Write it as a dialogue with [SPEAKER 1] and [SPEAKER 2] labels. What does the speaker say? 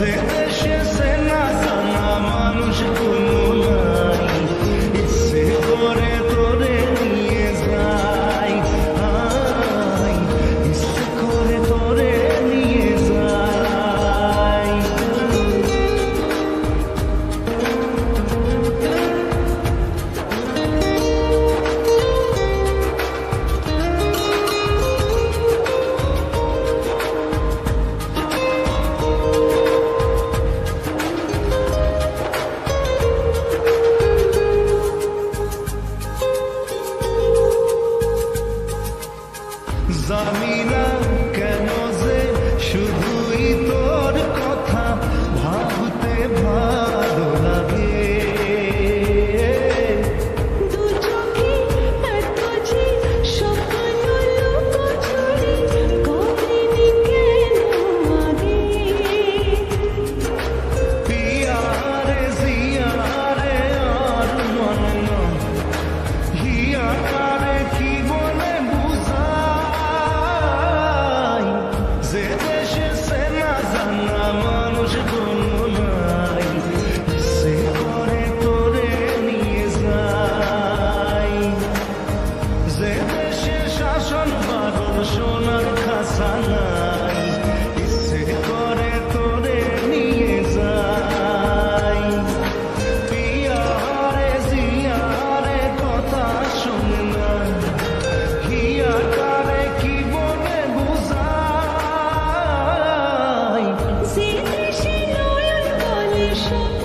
[SPEAKER 1] যে দেশে সেনা জানা মানুষ কোনো নাই, ইচ্ছে করে তোরে নিয়ে যাই, ইচ্ছে করে তোরে নিয়ে যাই। জানি না কেন যে শুধুই তোর কথা ভাবতে ভালো লাগে,
[SPEAKER 2] দু চোখে এত যে স্বপ্ন লুকোচুরি করিনি কেন আগে।
[SPEAKER 1] পিয়ারে জিয়ারে আর মানে না, হিয়ারে কি বলে বুঝাই, যে দেশে সেনা জানা মানুষ কোনো নাই, ইচ্ছে করে তোরে নিয়ে যাই। যে দেশে শাসন বারণ সোনার খাসা নাই, ইচ্ছে করে তোরে নিয়ে যাই। পিয়ারে জিয়ারে কথা শোনে না, হিয়াকারে কি বলে বুঝাই।
[SPEAKER 2] যে দেশে নয়ন বলে স্বপ্ন